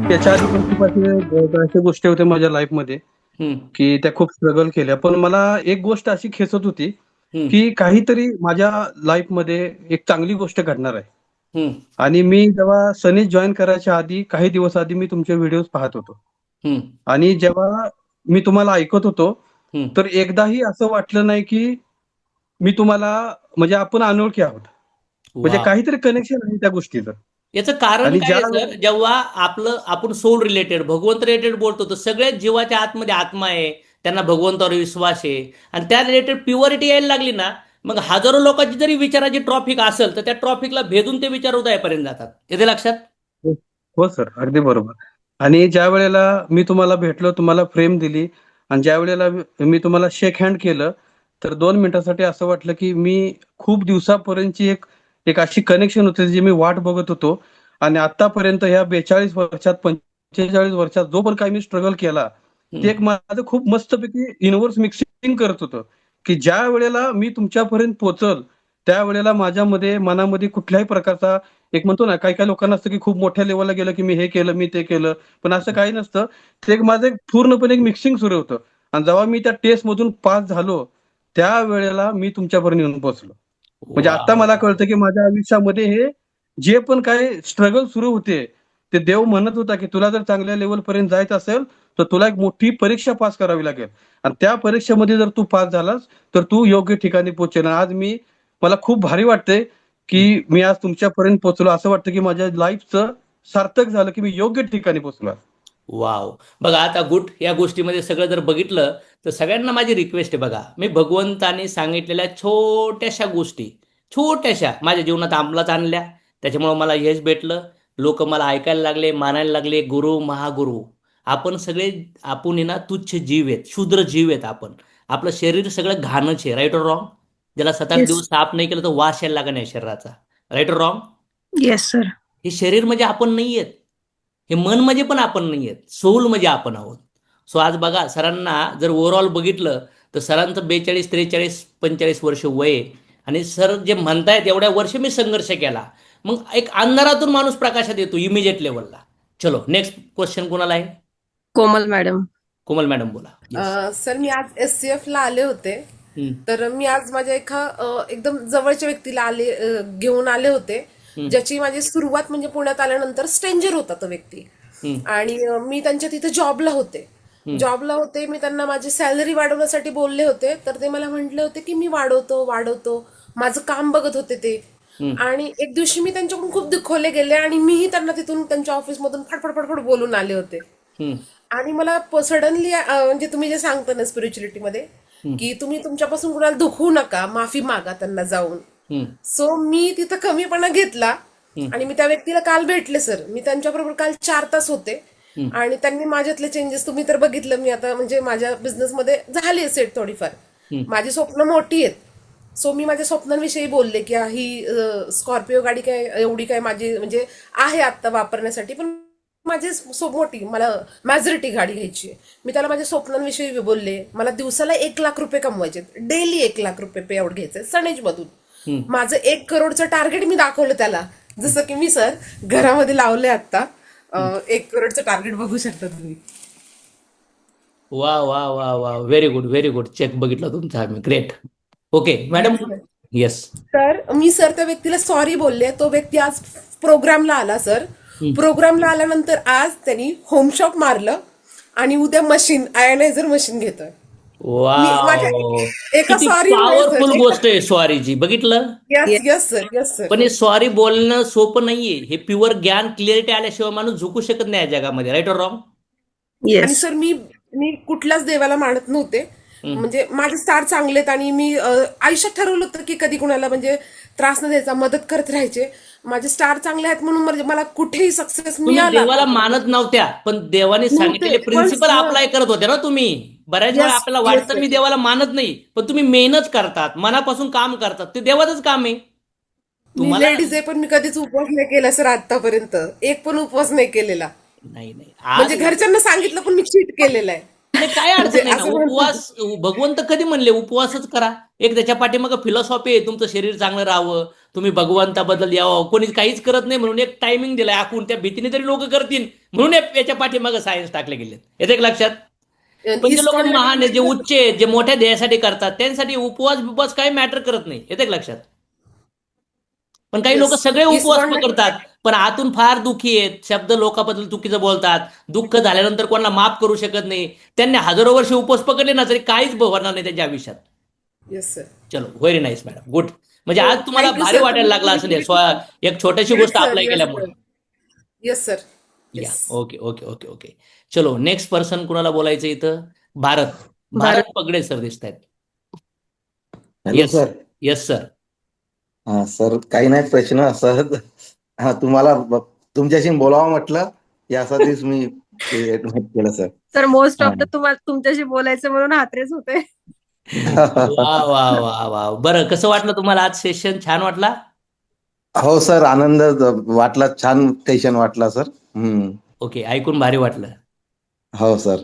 त्याच्या आधी पण खूप अशा गोष्टी होत्या माझ्या लाईफमध्ये, हम्म, की त्या खूप स्ट्रगल केल्या. पण मला एक गोष्ट अशी खेचत होती, हम्म, की काहीतरी माझ्या लाईफमध्ये एक चांगली गोष्ट घडणार आहे. हम्म, आणि मी जेव्हा सनीज जॉइन करायच्या आधी काही दिवस आधी मी तुमचे व्हिडिओज पाहत होतो. हम्म, आणि जेव्हा मी तुम्हाला ऐकत होतो, हम्म. तर एकदाही असं वाटलं नाही, की मी तुम्हाला म्हणजे आपण अनोळखी आहोत. म्हणजे वा, काहीतरी कनेक्शन आहे त्या गोष्टीचं. याचं कारण आणि काय ज्या आहे सर? जेव्हा आपण सोल रिलेटेड भगवंत रिलेटेड बोलतो, तर सगळ्याच जीवाच्या आतमध्ये आत्मा आहे, त्यांना भगवंतावर विश्वास आहे, आणि त्या रिलेटेड प्युअरिटी यायला लागली ना, मग हजारो लोकांची जरी विचाराची ट्रॉफिक असेल तर त्या ट्रॉफिकला भेदून ते विचार उदयापर्यंत जातात. येते लक्षात? हो, हो सर, अगदी बरोबर. आणि ज्यावेळेला मी तुम्हाला भेटलो, तुम्हाला फ्रेम दिली आणि ज्यावेळेला मी तुम्हाला शेक हँड केलं, तर 2 मिनिटासाठी असं वाटलं, की मी खूप दिवसापर्यंतची एक एक अशी कनेक्शन होती, जी मी वाट बघत होतो. आणि आत्तापर्यंत ह्या 42 वर्षात, 45 वर्षात जो पण काही मी स्ट्रगल केला, ते हम्म. एक माझं खूप मस्तपैकी इनव्हर्स मिक्सिंग करत होतं, की ज्या वेळेला मी तुमच्यापर्यंत पोहोचल, त्यावेळेला माझ्यामध्ये मनामध्ये कुठल्याही प्रकारचा एक म्हणतो ना, काही-काही लोकांना असतं, की खूप मोठ्या लेव्हलला गेलं, की मी हे केलं, मी ते केलं. पण असं काही नसतं. ते एक माझं एक पूर्णपणे एक मिक्सिंग सुरू होतं. आणि जेव्हा मी त्या टेस्टमधून पास झालो, त्यावेळेला मी तुमच्यापर्यंत येऊन पोहोचलो. म्हणजे वा, आता मला कळतं, की माझ्या आयुष्यामध्ये हे जे पण काही स्ट्रगल सुरू होते, ते देव म्हणत होता, की तुला जर चांगल्या लेव्हलपर्यंत जायचं असेल, तर तुला एक मोठी परीक्षा पास करावी लागेल. आणि त्या परीक्षेमध्ये जर तू पास झालास, तर तू योग्य ठिकाणी पोहोचेल. आज मला खूप भारी वाटतंय, की मी आज तुमच्यापर्यंत पोहोचलो. असं वाटतं, की माझ्या लाईफचं सार्थक झालं, की मी योग्य ठिकाणी पोहोचलो. वाव. बघा आता या गोष्टीमध्ये सगळं जर बघितलं, तर सगळ्यांना माझी रिक्वेस्ट आहे. बघा, मी भगवंताने सांगितलेल्या छोट्याशा गोष्टी, छोट्याशा माझ्या जीवनात अंमलात आणल्या. त्याच्यामुळे मला यश भेटलं. लोक मला ऐकायला लागले, मानायला लागले, गुरु महागुरु. आपण सगळे, आपण आहे ना तुच्छ जीव आहेत, शूद्र जीव आहेत आपण. आपलं शरीर सगळं घाणच आहे, राईट और रॉंग? ज्याला 7-8 येस. दिवस साफ नाही केलं तर वास यायला लागला नाही शरीराचा, राईट और रॉंग? Yes sir. हे शरीर म्हणजे आपण नाही आहेत, हे मन म्हणजे पण आपण नाही आहेत, सोल म्हणजे आपण आहोत. सो आज बघा, सरांना जर ओव्हरऑल बघितलं, तर सरांचं 42, 43, 45 वर्ष वय आहे. आणि सर जे म्हणतायत एवढ्या वर्ष मी संघर्ष केला, मग एक अंधारातून माणूस प्रकाशात येतो इमिजिएट लेवलला. चलो, नेक्स्ट क्वेश्चन कोणाला आहे? कोमल मॅडम. कोमल मॅडम बोला. येस. सर मी आज SCF ला आले होते. हम्म, तर मी आज माझ्या एकदम जवळच्या व्यक्तीला घेऊन आले होते, हम्म, ज्याची माझी सुरुवात म्हणजे पुण्यात आल्यानंतर स्ट्रेंजर होता तो व्यक्ती. हम्म, आणि मी त्यांच्या तिथे हम्म, जॉबला होते. मी त्यांना माझी सॅलरी वाढवण्यासाठी बोलले होते, तर ते मला म्हटले होते की मी वाढवतो वाढवतो, माझं काम बघत होते ते. हम्म, आणि एक दिवशी मी त्यांच्याकडून खूप दुखवले गेले आणि मीही त्यांना तिथून त्यांच्या ऑफिसमधून फडफड फडफड बोलून आले होते. हम्म, आणि मला सडनली म्हणजे तुम्ही जे सांगता ना स्पिरिच्युअलिटी मध्ये, हम्म, की तुम्ही तुमच्यापासून कुणाला दुखवू नका, माफी मागा त्यांना जाऊन. हम्म, सो मी तिथं कमीपणा घेतला हम्म, आणि मी त्या व्यक्तीला काल भेटले सर. मी त्यांच्याबरोबर काल 4 तास होते. हम्म, आणि त्यांनी माझ्यातले चेंजेस तुम्ही तर बघितलं. मी आता म्हणजे माझ्या बिझनेसमध्ये झाली सेट थोडीफार. हम्म. माझी स्वप्न मोठी आहेत. सो मी माझ्या स्वप्नांविषयी बोलले की ही स्कॉर्पिओ गाडी काय एवढी काय माझी म्हणजे आहे आता वापरण्यासाठी, पण माझी मोठी मला मॅझरिटी गाडी घ्यायची आहे. मी त्याला माझ्या स्वप्नांविषयी बोलले. मला दिवसाला 1 लाख रुपये कमवायचे, डेली 1 लाख रुपये पे आउट घ्यायचे सनेज मधून. माझं 1 करोडचं टार्गेट मी दाखवलं त्याला. जसं की मी सर घरामध्ये लावले आता. 1 करोडचं टार्गेट बघू शकता तुम्ही. वा वा वा वा, very good, very good. Check बघितला तुमचा आम्ही, ग्रेट. Okay madam. येस. तर मी सर त्या व्यक्तीला सॉरी बोलले. तो व्यक्ती आज प्रोग्रामला आला सर. हम्म. प्रोग्रामला आल्यानंतर आज त्यांनी होम शॉप मारलं आणि उद्या आयनायझर मशीन घेतोय. माझ्या वाव, एका किती सॉरी पॉवरफुल गोष्ट आहे सॉरीची, बघितलं? Yes yes. Yes sir, yes sir. पण हे सॉरी बोलणं सोपं नाहीये. हे प्युअर ज्ञान, क्लिअरिटी आल्याशिवाय माणूस झुकू शकत नाही या जगामध्ये, राईट और रॉंग? आणि येस. सर मी कुठल्याच देवाला मानत नव्हते. म्हणजे माझे स्टार चांगलेत आणि मी आयुष्यात ठरवलं होतं की कधी कुणाला म्हणजे त्रास न द्यायचा, मदत करत राहायचे. माझे स्टार चांगले आहेत म्हणून म्हणजे मला कुठेही सक्सेस तुम्ही मिळाला देवाला मानत नव्हत्या, पण देवाने सांगितलेले नव्हते पण प्रिन्सिपल अप्लाय करत होते ना तुम्ही. बऱ्याच वेळा यस आपल्याला येस वाटतं मी देवाला मानत नाही, पण तुम्ही मेहनत करतात, मनापासून काम करतात, ते देवाचंच काम आहे. मी तुम्हाला लेडीज आहे पण मी कधीच उपवास नाही केला सर आतापर्यंत. एक पण उपवास नाही केलेला. नाही नाही, म्हणजे आज घरच्यांना सांगितलं पण मी चीट केलेलं आहे. नाही, काय म्हणजे अडचण नाही ना. असं म्हणतात. उपवास भगवंत कधी म्हणले उपवासच करा. एक त्याच्या पाठीमागं फिलॉसॉफी आहे, तुमचं शरीर चांगलं राहावं, तुम्ही भगवंताबद्दल यावं. कोणी काहीच करत नाही म्हणून एक टायमिंग दिलाय आखून, त्या भीतीने तरी लोक करतील म्हणून याच्या पाठीमागं सायन्स टाकले गेले. येते का लक्षात? पण जे लोक इस्कॉनला महान आहेत, जे गेले उच्च आहेत, जे मोठ्या ध्येयासाठी करतात, त्यांसाठी उपवास बिपवास काही मॅटर करत नाही. येते का लक्षात? पण काही लोक येस, सगळे उपवास इस्कॉनला पकडतात, पण आतून फार दुःखी आहेत, शब्द लोकांबद्दल चुकीचं बोलतात, दुःख झाल्यानंतर कोणाला माफ करू शकत नाही. त्यांनी हजारो वर्ष उपवास पकडले ना तरी काहीच होणार नाही त्यांच्या आयुष्यात. Yes sir. चलो, व्हेरी नाईस मॅडम, गुड. म्हणजे हो, आज तुम्हाला थँक्यू भारी सर. वाटायला लागला असं नाही, एक छोटीशी येस गोष्ट सर, अप्लाय येस केल्यामुळे. सर, येस सर, या, yes. Okay okay okay okay. चलो, नेक्स्ट पर्सन कुणाला बोलायचं इथं? भारत. भारत. भारत पगडे सर दिसत आहेत. Hello yes, sir. Yes sir. हा सर, काही नाही प्रश्न असं. हा, तुम्हाला तुमच्याशी बोलावं म्हटलं, यासाठीच मी ते ऍडमिट केलं सर. सर मोस्ट हा. ऑफ द तुम्हाला तुमच्याशी बोलायचं म्हणून हातरेच होते. वा वा वा वा, बरं, कसं वाटलं तुम्हाला आज सेशन? छान वाटला? हो सर, आनंद वाटला, छान टेन्शन वाटला सर. ओके, ऐकून भारी वाटलं. हो सर.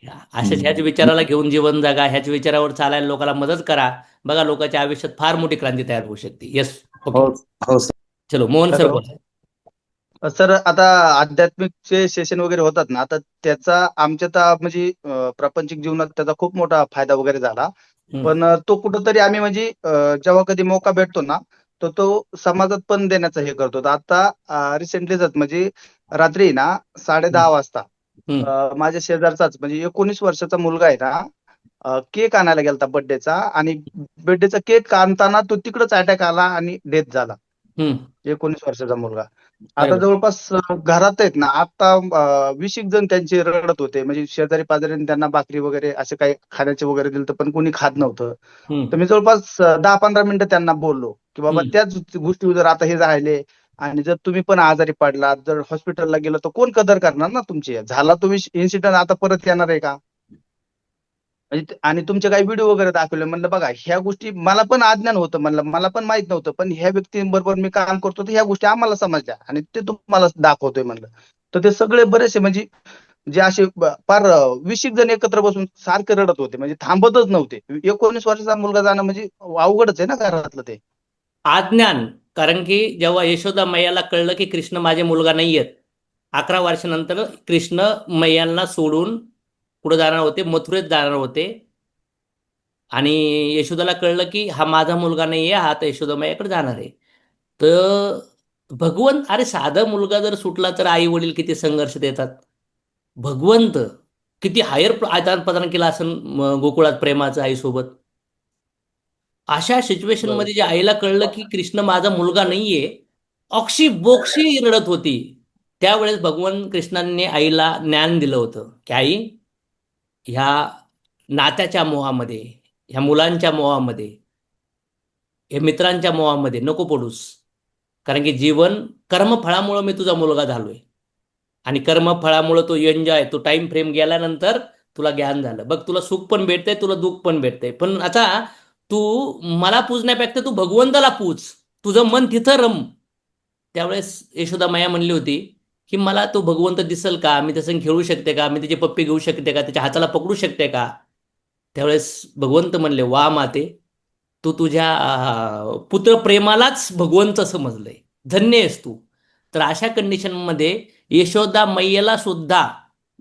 अशाच ह्याच विचाराला घेऊन जीवन जगा, ह्याच विचारावर चालायला लोकांना मदत करा. बघा, लोकांच्या आयुष्यात फार मोठी क्रांती तयार होऊ शकते. येस, हो ओके. हो सर. चलो, मोहन सर हॅलो बोला. सर, आता आध्यात्मिकचे सेशन वगैरे होतात ना, आता त्याचा आमच्या तर म्हणजे प्रापंचिक जीवनात त्याचा खूप मोठा फायदा वगैरे झाला. हम्म, पण तो कुठंतरी आम्ही म्हणजे जेव्हा कधी मौका भेटतो ना, तर तो समाजात पण देण्याचा हे करतो. तर आता रिसेंटलीच म्हणजे रात्री ना 10:30 वाजता हम्म, माझ्या शेजारचाच म्हणजे 19 वर्षाचा मुलगा आहे ना, केक आणायला गेलता बर्थडेचा, आणि बर्थडेचा केक आणताना तो तिकडच अटॅक आला आणि डेथ झाला. हम्म. 19 वर्षाचा मुलगा. अरे आता वा. जवळपास घरात आहेत ना, आता 20 एक जण त्यांचे रडत होते. म्हणजे शेजारी पाजाऱ्यांनी त्यांना भाकरी वगैरे असे काही खाण्याचे वगैरे दिलं, पण कोणी खात नव्हतं. हम्म, तर मी जवळपास 10-15 मिनिटं त्यांना बोललो, की बाबा हम्म. त्याच गोष्टी जर आता हे राहिले आणि जर तुम्ही पण आजारी पडलात, जर हॉस्पिटलला गेलो, तर कोण कदर करणार ना तुमची? झाला तुम्ही इन्सिडेंट, आता परत येणार आहे का? म्हणजे आणि तुमचे काही व्हिडिओ वगैरे दाखवले. म्हणलं बघा, ह्या गोष्टी मला पण अज्ञान होतं, म्हणलं मला पण माहित नव्हतं, पण ह्या व्यक्तींबरोबर मी काम करतो तर ह्या गोष्टी आम्हाला समजल्या आणि ते तुम्हाला दाखवतोय म्हणलं. तर ते सगळे बरेचसे म्हणजे जे असे फार 20 एक जण एकत्र बसून सारखे रडत होते, म्हणजे थांबतच नव्हते. 19 वर्षाचा मुलगा जाणं म्हणजे अवघडच आहे ना घरातलं ते. अज्ञान. कारण की जेव्हा यशोदा मैयाला कळलं की कृष्ण माझे मुलगा नाहीयेत, 11 वर्षानंतर कृष्ण मैयांना सोडून पुढे जाणार होते, मथुरेत जाणार होते. आणि यशोदाला कळलं की हा माझा मुलगा नाहीये, हा आता यशोदा मैयाकडे जाणार आहे. तर भगवंत, अरे साधा मुलगा जर सुटला तर आई वडील किती संघर्ष देतात. भगवंत किती हायर आदान प्रदान केलं असं गोकुळात प्रेमाचं आईसोबत. अशा सिच्युएशन बरोबर. मध्ये जे आईला कळलं की कृष्ण माझा मुलगा नाहीये, अक्षी बोक्षी रडत होती. त्यावेळेस भगवान कृष्णांनी आईला ज्ञान दिलं होतं की आई, ह्या नात्याच्या मोहामध्ये, ह्या मुलांच्या मोहामध्ये, हे मित्रांच्या मोहामध्ये नको पडूस. कारण की जीवन कर्मफळामुळे मी तुझा मुलगा झालोय, आणि कर्मफळामुळे तो एन्जॉय, तो टाइम फ्रेम गेल्यानंतर तुला ज्ञान झालं. बघ, तुला सुख पण भेटतंय, तुला दुःख पण भेटतंय. पण आता तू मला पूजण्यापेक्षा तू भगवंताला पूज, तुझं मन तिथं रम. त्यावेळेस यशोदा मैया म्हणली होती की मला तो भगवंत दिसेल का, मी त्याचं खेळू शकते का, मी त्याची पप्पी घेऊ शकते का, त्याच्या हाताला पकडू शकते का? त्यावेळेस भगवंत म्हणले, वा माते, तू तुझ्या पुत्र प्रेमालाच भगवंत समजलंय, धन्य आहेस तू. तर अशा कंडिशनमध्ये यशोदा मैयाला सुद्धा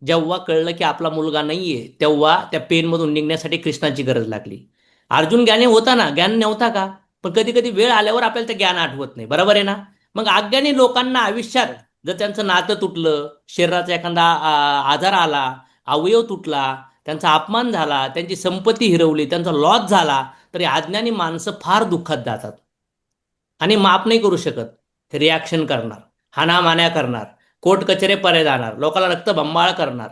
जेव्हा कळलं की आपला मुलगा नाहीये, तेव्हा त्या पेनमधून निघण्यासाठी कृष्णाची गरज लागली. अर्जुन ज्ञानी होता ना, ज्ञान नव्हता का? पण कधी कधी वेळ आल्यावर आपल्याला ते ज्ञान आठवत नाही, बरोबर आहे ना? मग अज्ञानी लोकांना आयुष्यात जर त्यांचं नातं तुटलं, शरीराचा एखादा आजार आला, अवयव तुटला, त्यांचा अपमान झाला, त्यांची संपत्ती हिरवली, त्यांचा लॉस झाला, तरी अज्ञानी माणसं फार दुःखात जातात आणि माफ नाही करू शकत. ते रिॲक्शन करणार, हाणामान्या करणार, कोर्ट कचेरीपर्यंत जाणार, लोकांना रक्तबंबाळ करणार,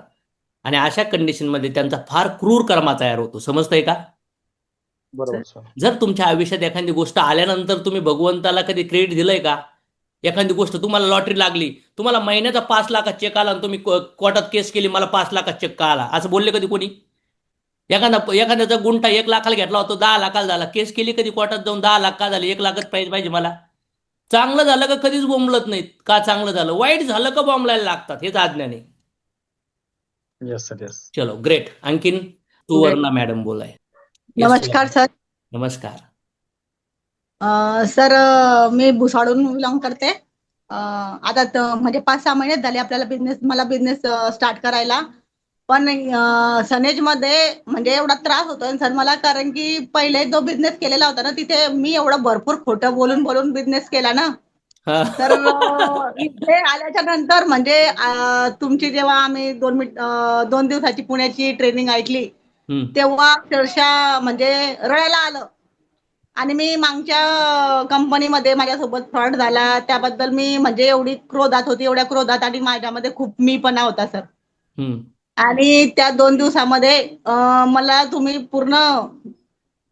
आणि अशा कंडिशनमध्ये त्यांचा फार क्रूर कर्मा तयार होतो. समजतंय का? बरोबर सर. जर तुमच्या आयुष्यात एखादी गोष्ट आल्यानंतर तुम्ही भगवंताला कधी क्रेडिट दिलंय का? एखादी गोष्ट तुम्हाला लॉटरी लागली, तुम्हाला महिन्याचा 5 लाख चेक आला आणि तुम्ही कोर्टात केस केली, मला 5 लाख चेक का आला, असं बोलले कधी कोणी? एखाद्याचा गुंठा 1 लाखाला घेतला होता, 10 लाखाला झाला, केस केली कधी कोर्टात जाऊन, 10 लाख का झाले, 1 लाखच प्राईज पाहिजे मला? चांगलं झालं का कधीच बोंबलत नाहीत का चांगलं झालं, वाईट झालं का बोंबलायला लागतात. हेच अज्ञान आहे. Yes sir, yes. चलो ग्रेट. आणखीन सुवर्णा मॅडम बोलाय. Yes, नमस्कार सुवर्णा. सर. नमस्कार. सर, मी भुसावळहून बिलॉंग करते. आता म्हणजे 5-6 महिने झाले मला बिझनेस स्टार्ट करायला. पण सनेजमध्ये म्हणजे एवढा त्रास होतोय सर मला, कारण की पहिले जो बिझनेस केलेला होता ना, तिथे मी एवढं भरपूर खोटं बोलून बिझनेस केला ना. हा. तर इथे आल्याच्या नंतर म्हणजे तुमची जेव्हा आम्ही 2 दिवसाची पुण्याची ट्रेनिंग ऐकली, हम्म. तेव्हा अक्षरशः म्हणजे रडायला आलं. आणि मी मागच्या कंपनीमध्ये माझ्यासोबत फ्रॉड झाला, त्याबद्दल मी म्हणजे एवढी क्रोधात होती, एवढ्या क्रोधात, आणि माझ्यामध्ये खूप मीपणा होता सर. हम्म. आणि त्या 2 दिवसामध्ये मला तुम्ही पूर्ण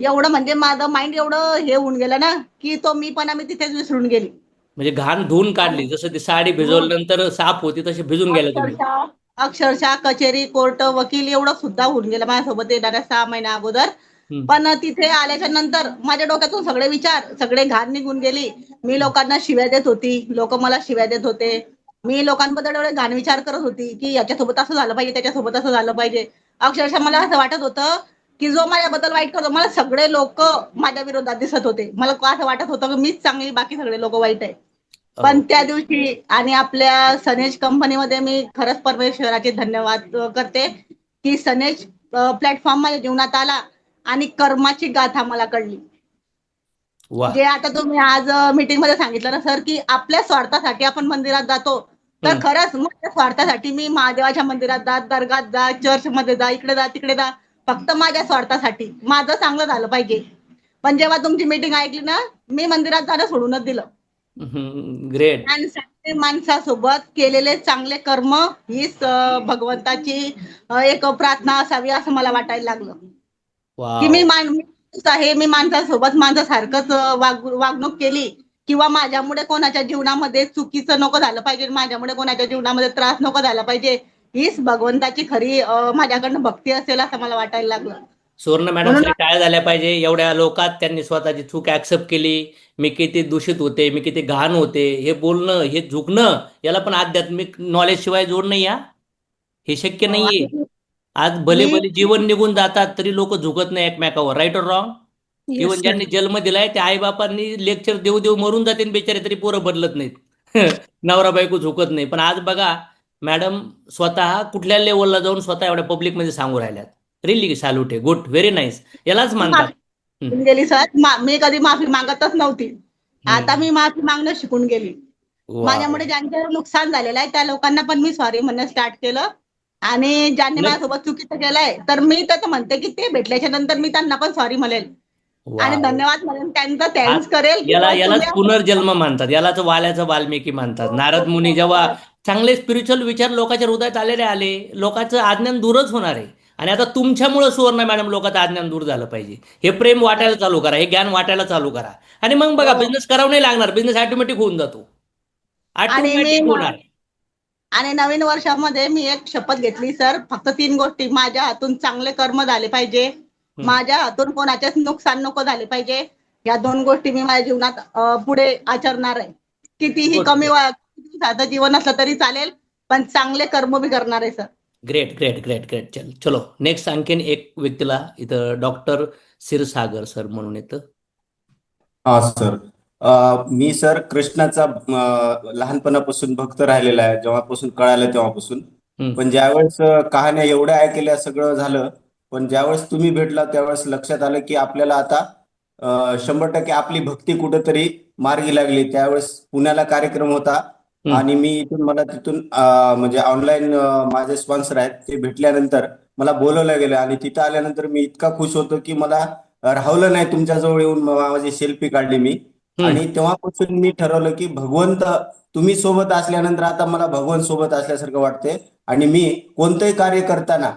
एवढं म्हणजे माझं माइंड एवढं हे होऊन गेलं ना, की तो मीपणा मी तिथेच विसरून गेली. म्हणजे घाण धुवून काढली. जसं ती साडी भिजवल्यानंतर साफ होती तशी भिजून गेल्या तुम्ही. अक्षरशः कचेरी, कोर्ट, वकील एवढं सुद्धा होऊन गेलं माझ्यासोबत येणाऱ्या 6 महिन्या अगोदर. हम्म. पण तिथे आल्याच्या नंतर माझ्या डोक्यातून सगळे विचार, सगळे घाण निघून गेली. मी लोकांना शिव्या देत होती, लोक मला शिव्या देत होते. मी लोकांबद्दल एवढे घाण विचार करत होती, की याच्यासोबत असं झालं पाहिजे, त्याच्यासोबत असं झालं पाहिजे. अक्षरशः मला असं वाटत होतं, की जो माझ्याबद्दल वाईट करतो, मला सगळे लोक माझ्या विरोधात दिसत होते. मला असं वाटत होतं की मीच चांगली, बाकी सगळे लोक वाईट आहे. पण त्या दिवशी आणि आपल्या सनेज कंपनीमध्ये मी खरंच परमेश्वराचे धन्यवाद करते, की सनेज प्लॅटफॉर्म माझ्या जीवनात आला आणि कर्माची गाथा मला कळली. वा. जे आता तुम्ही आज मीटिंग मध्ये सांगितलं ना सर, की आपल्या स्वार्थासाठी आपण मंदिरात जातो, तर खरंच माझ्या स्वार्थासाठी मी महादेवाच्या मंदिरात जा, दर्गात जा, चर्च मध्ये जा, इकडे जा, तिकडे जा, फक्त माझ्या स्वार्थासाठी, माझं चांगलं झालं पाहिजे. पण जेव्हा तुमची मीटिंग ऐकली ना, मी मंदिरात जाणं सोडूनच दिलं. ग्रेट. माणसासोबत केलेले चांगले कर्म हीच भगवंताची एक प्रार्थना असावी असं मला वाटायला लागलं, की मी माणूस आहे, मी माणसासोबत माझ्यासारखंच वागणूक केली, किंवा माझ्यामुळे कोणाच्या जीवनामध्ये चुकीचं नको झालं पाहिजे, माझ्यामुळे कोणाच्या जीवनामध्ये त्रास नको झाला पाहिजे, हीच भगवंताची खरी माझ्याकडनं भक्ती असेल असं मला वाटायला लागलं. सुवर्ण मॅडमसाठी टाळ्या झाल्या पाहिजे. एवढ्या लोकात त्यांनी स्वतःची चूक ऍक्सेप्ट केली. मी किती दूषित होते, मी किती घाण होते, हे बोलणं, हे झुकणं, याला पण आध्यात्मिक नॉलेज शिवाय जोड नाही. हे शक्य नाहीये. आज भले भले जीवन निघून जातात तरी लोक झुकत नाही एकमेकावर. राईट और रॉंग? इव्हन ज्यांनी जन्म दिलाय त्या आईबापांनी लेक्चर देऊ देऊ मरून जाते बेचारे, तरी पोरं बदलत नाहीत. नवरा बायको झुकत नाही. पण आज बघा मॅडम स्वतः कुठल्या लेवलला जाऊन स्वतः एवढ्या पब्लिकमध्ये सांगू राहिल्यात. रिली सॅल्यूट आहे. Good, very nice. यालाच म्हणतात. गेली सर, मी कधी माफी मागतच नव्हती. आता मी माफी मागणं शिकून गेली. माझ्यामुळे ज्यांचं नुकसान झालेलं आहे त्या लोकांना पण मी सॉरी म्हणणं स्टार्ट केलं. आणि ज्यांनी माझ्यासोबत चुकीचं केलंय तर मी तर म्हणते की ते भेटल्याच्या नंतर मी त्यांना पण सॉरी म्हणेल आणि धन्यवाद म्हणेन, त्यांचा थँक्स करेल. यालाच पुनर्जन्म म्हणतात. यालाच वाल्याचं वाल्मिकी म्हणतात. नारद मुनी जेव्हा चांगले स्पिरिच्युअल विचार लोकांच्या हृदयात आले, लोकांचं अज्ञान दूरच होणार आहे. आणि आता तुमच्यामुळे सुवर्ण मॅडम लोकांचं अज्ञान दूर झालं पाहिजे. हे प्रेम वाटायला चालू करा, हे ज्ञान वाटायला चालू करा, आणि मग बघा बिझनेस करावं नाही लागणार. बिझनेस ऑटोमॅटिक होऊन जातो. ऑटोमॅटिक होणार. आणि नवीन वर्षामध्ये मी एक शपथ घेतली सर, फक्त 3 गोष्टी. माझ्या हातून चांगले कर्म झाले पाहिजे, माझ्या हातून कोणाचेच नुकसान नको झाले पाहिजे. या 2 गोष्टी मी माझ्या जीवनात पुढे आचरणार आहे. कितीही कमी दिवसाचं जीवन असलं तरी चालेल, पण चांगले कर्म बी करणार आहे sir. Great great great great. चलो नेक्स्ट आणखीन एक व्यक्तीला इथं डॉक्टर क्षीरसागर सर म्हणून येतं. हा सर, मी सर कृष्णाचा लहानपणापासून भक्त राहिलेला आहे, जेव्हापासून कळालं तेव्हापासून. पण ज्यावेळेस कहाण्या एवढ्या ऐकल्या सगळं झालं, पण ज्यावेळेस तुम्ही भेटला त्यावेळेस लक्षात आलं की आपल्याला आता 100% आपली भक्ती कुठेतरी मार्गी लागली. त्यावेळेस पुण्याला कार्यक्रम होता आणि मला तिथून म्हणजे ऑनलाईन माझे स्पॉन्सर आहेत ते भेटल्यानंतर मला बोलवलं गेलं आणि तिथं आल्यानंतर मी इतका खुश होतो की मला राहवलं नाही. तुमच्याजवळ येऊन माझी सेल्फी काढली मी. आणि तेव्हापासून मी ठरवलं की भगवंत तुम्ही सोबत असल्यानंतर आता मला भगवंत सोबत असल्यासारखं वाटतंय. आणि मी कोणतंही कार्य करताना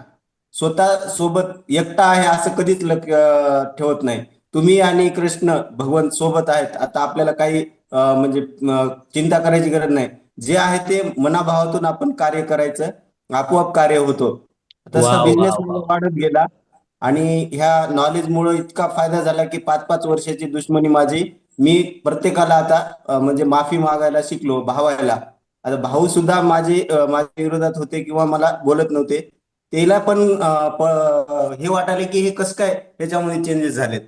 स्वतः सोबत एकटा आहे असं कधीच ठेवत नाही. तुम्ही आणि कृष्ण भगवंत सोबत आहेत. आता आपल्याला काही म्हणजे चिंता करायची गरज नाही. जे आहे ते मनाभावातून आपण कार्य करायचं, आपोआप कार्य होतो. तसा बिझनेस वाढत गेला आणि ह्या नॉलेजमुळे इतका फायदा झाला की 5-5 वर्षाची दुश्मनी माझी मी प्रत्येकाला आता म्हणजे माफी मागायला शिकलो, भावायला. आता भाऊ सुद्धा माझ्या विरोधात होते किंवा मला बोलत नव्हते, त्याला पण हे वाटायले की हे कसं काय ह्याच्यामध्ये चेंजेस झालेत.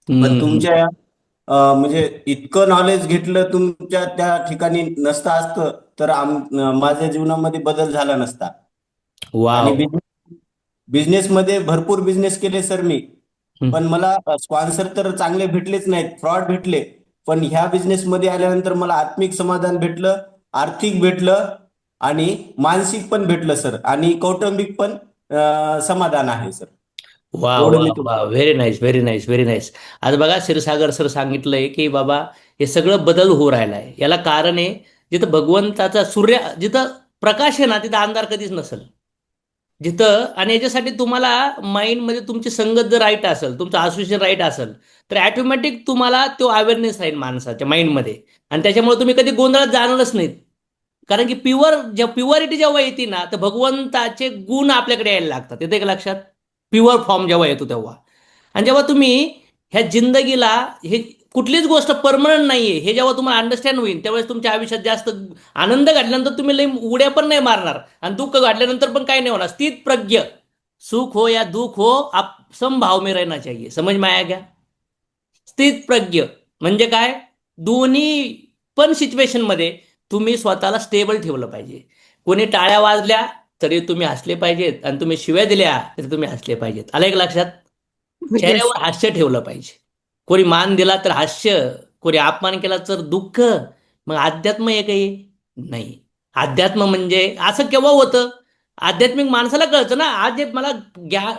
पण तुमच्या म्हणजे इतकं नॉलेज घेतलं तुमच्या त्या ठिकाणी नसतं असतं तर माझ्या जीवनामध्ये बदल झाला नसता. आणि वाव. बिझनेसमध्ये भरपूर बिझनेस केले सर मी, पण मला स्पॉन्सर तर चांगले भेटलेच नाहीत, फ्रॉड भेटले. पण ह्या बिझनेसमध्ये आल्यानंतर मला आत्मिक समाधान भेटलं, आर्थिक भेटलं आणि मानसिक पण भेटलं सर, आणि कौटुंबिक पण समाधान आहे सर. वा एवढं वा मी वा, तुम्हाला very nice, very nice, very nice. आज बघा क्षीरसागर सर सांगितलंय की बाबा हे सगळं बदल होऊ राहिलाय, याला कारण आहे जिथं भगवंताचा सूर्य, जिथं प्रकाश आहे ना तिथं अंधार कधीच नसेल. जिथं, आणि याच्यासाठी तुम्हाला माइंडमध्ये तुमची संगत जर राईट असेल, तुमचं असोसिएशन राईट असेल, तर ऑटोमॅटिक तुम्हाला तो अवेअरनेस राहील माणसाच्या माइंडमध्ये, आणि त्याच्यामुळे तुम्ही कधी गोंधळात जाणारच नाहीत. कारण की प्युअरिटी जेव्हा येते ना, तर भगवंताचे गुण आपल्याकडे यायला लागतात. येते का लक्षात? प्युअर फॉर्म जेव्हा येतो तेव्हा. आणि जेव्हा तुम्ही ह्या जिंदगीला, हे कुठलीच गोष्ट परमनंट नाहीये हे जेव्हा तुम्हाला अंडरस्टँड होईल, त्यावेळेस तुमच्या आयुष्यात जास्त आनंद घडल्यानंतर तुम्ही लई उड्या पण नाही मारणार, आणि दुःख घडल्यानंतर पण काही नाही होणार. स्थित प्रज्ञ, सुख हो या दुख हो, आप समभाव में रहना चाहिए. समझ में आया क्या? स्थित प्रज्ञ म्हणजे काय? दोन्ही पण सिच्युएशन मध्ये तुम्ही स्वतःला स्टेबल ठेवलं पाहिजे. कोणी टाळ्या वाजल्या तरी तुम्ही हसले पाहिजेत, आणि तुम्ही शिव्या दिल्या तरी तुम्ही हसले पाहिजेत. आलं एक लक्षात? येस. चेहऱ्यावर हास्य ठेवलं पाहिजे. कोणी मान दिला तर हास्य, कोणी अपमान केला तर दुःख. मग अध्यात्म हे काही नाही. अध्यात्म म्हणजे असं केव्हा होतं? आध्यात्मिक माणसाला कळतं ना, आज जे मला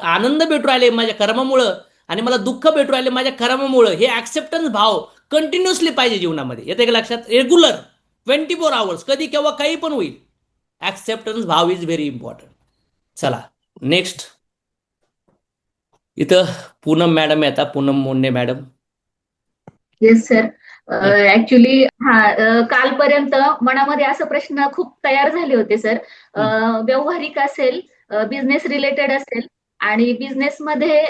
आनंद भेटू राहिले माझ्या कर्मामुळं, आणि मला दुःख भेटू राहिले माझ्या कर्मामुळं, हे ऍक्सेप्टन्स भाव कंटिन्युअसली पाहिजे जीवनामध्ये. येते का लक्षात? रेग्युलर 24 आवर्स, कधी केव्हा काही पण होईल. ऍक्सेप्टन्स भाव इज व्हेरी इम्पॉर्टंट. चला नेक्स्ट. इथं पूनम मॅडम येतात, Poonam Monde madam. Yes sir. Actually कालपर्यंत मनामध्ये असा प्रश्न खूप तयार झाले होते सर. व्यावहारिक असेल, बिझनेस रिलेटेड असेल, आणि बिझनेसमध्ये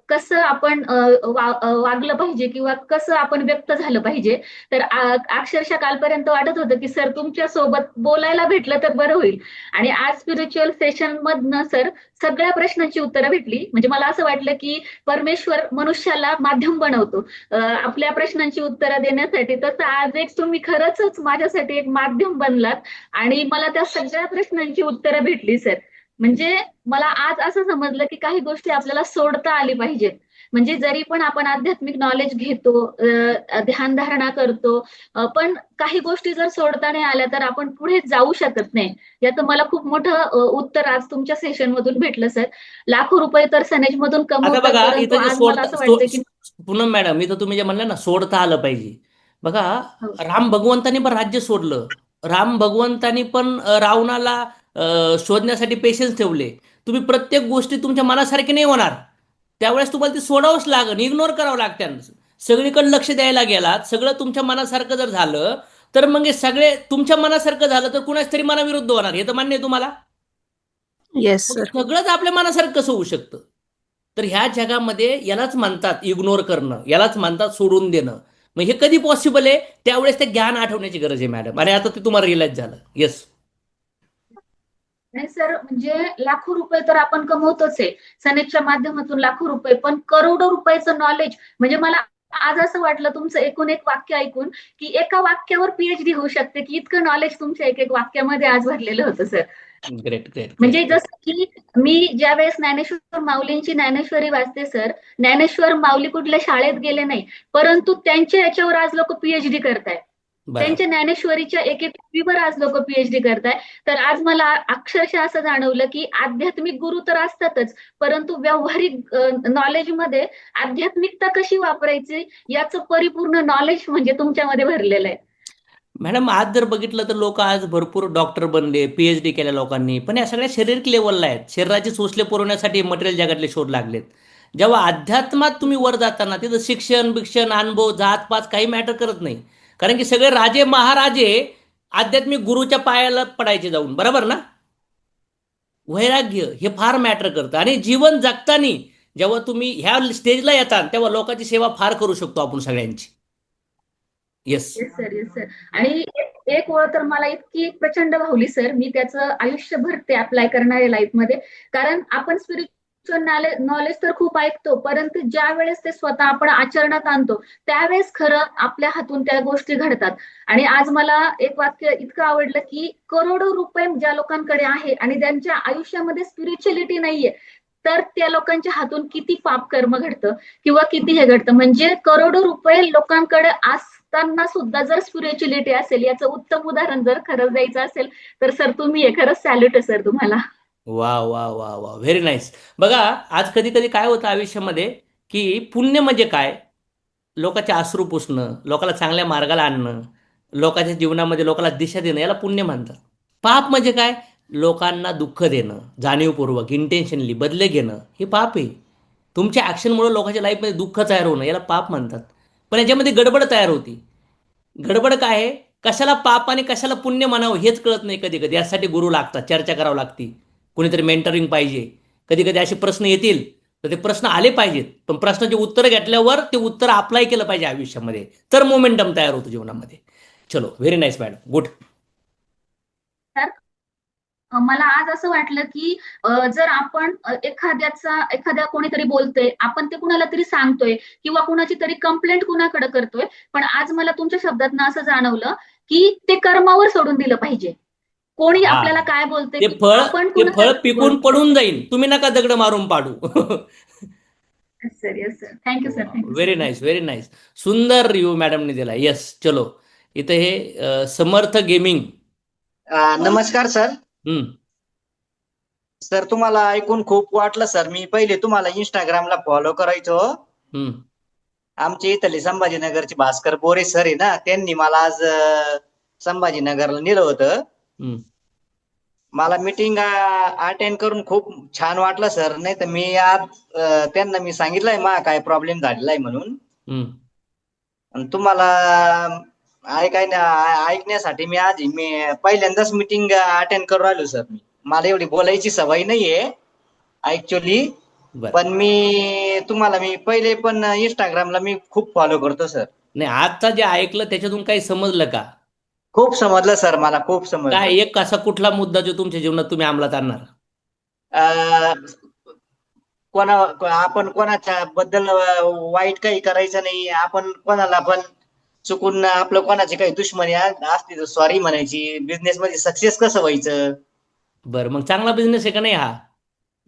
कसं आपण वागलं पाहिजे किंवा कसं आपण व्यक्त झालं पाहिजे. तर अक्षरशः कालपर्यंत वाटत होतं की सर तुमच्या सोबत बोलायला भेटलं तर बरं होईल. आणि आज स्पिरिच्युअल सेशन मधनं सर सगळ्या प्रश्नांची उत्तरं भेटली. म्हणजे मला असं वाटलं की परमेश्वर मनुष्याला माध्यम बनवतो आपल्या प्रश्नांची उत्तरं देण्यासाठी. तसं आज एक तुम्ही खरंच माझ्यासाठी एक माध्यम बनलात, आणि मला त्या सगळ्या प्रश्नांची उत्तरं भेटली सर. म्हणजे मला आज असं समजलं की काही गोष्टी आपल्याला सोडता आली पाहिजेत. म्हणजे जरी पण आपण आध्यात्मिक नॉलेज घेतो, ध्यानधारणा करतो, पण काही गोष्टी जर सोडता नाही आल्या तर आपण पुढे जाऊ शकत नाही. याचं मला खूप मोठं उत्तर आज तुमच्या सेशन मधून भेटलं सर. लाखो रुपये तर सनेज मधून आता कमवतात, बघा परंतु इथं जे आज मला असं वाटतं की पूनम मॅडम, इथं तुम्ही जे म्हणलं ना सोडता आलं पाहिजे. बघा, हो. राम भगवंतानी पण राज्य सोडलं. राम भगवंतानी पण रावणाला शोधण्यासाठी पेशन्स ठेवले. तुम्ही प्रत्येक गोष्टी तुमच्या मनासारखी नाही होणार, त्यावेळेस तुम्हाला ती सोडावंच लागेल, इग्नोर करावं लागतं. सगळीकडे लक्ष द्यायला गेलात, सगळं तुमच्या मनासारखं जर झालं तर मग हे सगळे तुमच्या मनासारखं झालं तर कुणाच तरी मनाविरुद्ध होणार. हे तर मान्य आहे तुम्हाला? येस मग सर. सगळंच आपल्या मनासारखं कसं होऊ शकतं? तर ह्या जगामध्ये यालाच म्हणतात इग्नोर करणं, यालाच म्हणतात सोडून देणं. मग हे कधी पॉसिबल आहे? त्यावेळेस ते ज्ञान आठवण्याची गरज आहे मॅडम, आणि आता ते तुम्हाला रिअलाइज झालं. येस. नाही सर, म्हणजे लाखो रुपये तर आपण कमवतोच आहे सनेजच्या माध्यमातून, लाखो रुपये, पण करोडो रुपयाचं नॉलेज. म्हणजे मला आज असं वाटलं तुमचं एकूण एक वाक्य ऐकून की एका वाक्यावर पीएचडी होऊ शकते, की इतकं नॉलेज तुमच्या एक एक वाक्यामध्ये आज भरलेलं होतं सर. ग्रेट ग्रेट म्हणजे ग्रेट. जसं की मी ज्यावेळेस ज्ञानेश्वर माऊलींची ज्ञानेश्वरी वाचते सर, ज्ञानेश्वर माऊली कुठल्या शाळेत गेले नाही, परंतु त्यांच्या याच्यावर आज लोक पीएचडी करतायत. बरं. त्यांच्या ज्ञानेश्वरीच्या एक एक कृतीवर आज लोक पीएचडी करताय. तर आज मला अक्षरशः असं जाणवलं की आध्यात्मिक गुरु तर असतातच, परंतु व्यावहारिक नॉलेजमध्ये आध्यात्मिकता कशी वापरायची याचं परिपूर्ण नॉलेज म्हणजे तुमच्यामध्ये भरलेलं आहे. मॅडम, आज जर बघितलं तर लोक आज भरपूर डॉक्टर बनले, पीएचडी केल्या लोकांनी, पण या सगळ्या शारीरिक लेवलला आहेत. शरीराची सोसले पुरवण्यासाठी मटेरियल जगातले शोध लागलेत. जेव्हा अध्यात्मात तुम्ही वर जाताना तिथं शिक्षण बिक्षण अनुभव जात पात काही मॅटर करत नाही. कारण की सगळे राजे महाराजे आध्यात्मिक गुरुच्या पायाला पडायचे जाऊन, बरोबर ना? वैराग्य हे फार मॅटर करतं. आणि जीवन जगताना जेव्हा तुम्ही ह्या स्टेजला येतात तेव्हा लोकांची सेवा फार करू शकतो आपण सगळ्यांची. Yes. Yes sir, yes sir. आणि एक ओळ तर मला इतकी प्रचंड भावली सर, मी त्याचं आयुष्यभर ते अप्लाय करणार आहे लाईफमध्ये. कारण आपण स्पिरिच्युअल नॉलेज तर खूप ऐकतो, परंतु ज्या वेळेस ते स्वतः आपण आचरणात आणतो त्यावेळेस खरं आपल्या हातून त्या गोष्टी घडतात. आणि आज मला एक वाक्य इतकं आवडलं की करोडो रुपये ज्या लोकांकडे आहे आणि त्यांच्या आयुष्यामध्ये स्पिरिच्युअलिटी नाहीये, तर त्या लोकांच्या हातून किती पाप कर्म घडतं किंवा किती हे घडतं. म्हणजे करोडो रुपये लोकांकडे असताना सुद्धा जर स्पिरिच्युअलिटी असेल, याचं उत्तम उदाहरण जर खरंच द्यायचं असेल तर सर तुम्ही आहे. खरंच सॅल्यूट आहे सर तुम्हाला. वा वा वा वा, व्हेरी नाईस. बघा, आज कधी कधी काय होतं आयुष्यामध्ये की पुण्य म्हणजे काय? लोकांचे अश्रू पुसणं, लोकांना चांगल्या मार्गाला आणणं, लोकांच्या जीवनामध्ये लोकांना दिशा देणं, याला पुण्य म्हणतात. पाप म्हणजे काय? लोकांना दुःख देणं, जाणीवपूर्वक इंटेन्शनली बदले घेणं, हे पाप आहे. तुमच्या ॲक्शनमुळे लोकांच्या लाईफमध्ये दुःख तयार होणं, याला पाप म्हणतात. पण याच्यामध्ये गडबड तयार होती. गडबड काय आहे? कशाला पाप आणि कशाला पुण्य म्हणावं हेच कळत नाही कधी कधी. यासाठी गुरु लागतात, चर्चा करावं लागती, कुणीतरी मेंटरिंग पाहिजे. कधी कधी असे प्रश्न येतील तर ते प्रश्न आले पाहिजेत, पण प्रश्नाचे उत्तर घेतल्यावर ते उत्तर अप्लाय केलं पाहिजे आयुष्यामध्ये, तर मोमेंटम तयार होतो जीवनामध्ये. चलो, व्हेरी नाईस मॅडम, गुड. मला आज असं वाटलं की जर आपण एखाद्या कोणीतरी बोलतोय, आपण ते कुणाला तरी सांगतोय किंवा कुणाची तरी कंप्लेंट कुणाकडे करतोय, पण आज मला तुमच्या शब्दातनं असं जाणवलं की ते कर्मावर सोडून दिलं पाहिजे. कोणी हा, आपल्याला काय बोलतंय, ते फळ आपण ते फळ कुणाला पिकून बोलतोय. पडून जाईल, तुम्ही नका दगड मारून पाडू. Sir, yes sir, thank you sir, thank you very sir. Nice, very nice. सुंदर रिव्ह्यू मॅडमने दिला. येस, चलो. इथं हे समर्थ गेमिंग. नमस्कार सर. हम्म. सर तुम्हाला ऐकून खूप वाटलं सर. मी पहिले तुम्हाला इंस्टाग्रामला फॉलो करायचो. हम्म. आमचे इथले संभाजीनगरचे भास्कर बोरे सर आहे ना, त्यांनी मला आज संभाजीनगरला नेलं होतं. हम्म. मला मीटिंग अटेंड करून खूप छान वाटलं सर. नाही तर मी आज त्यांना मी सांगितलंय मा काय प्रॉब्लेम झालेला आहे म्हणून. हम्म. आणि तुम्हाला ऐकण्यासाठी मी पहिल्यांदाच मीटिंग अटेंड करून राहिलो सर. मला एवढी बोलायची सवय नाहीये ऍक्च्युली, बरं. पण मी पहिले पण इंस्टाग्रामला मी खूप फॉलो करतो सर. नाही, आता जे ऐकलं त्याच्यातून काही समजलं का? खूप समजलं सर, मला खूप काय समजलं. एक असा कुठला मुद्दा जो तुमच्या जीवनात तुम्ही अंमलात आणणार? अं, आपण कोणाच्या बद्दल वाईट काही करायचं नाही. आपण कोणाला पण चुकून आपलं कोणाची काही दुश्मनी असली तर सॉरी म्हणायची. बिझनेस मध्ये सक्सेस कसं व्हायचं. बरं, मग चांगला बिझनेस आहे का नाही हा?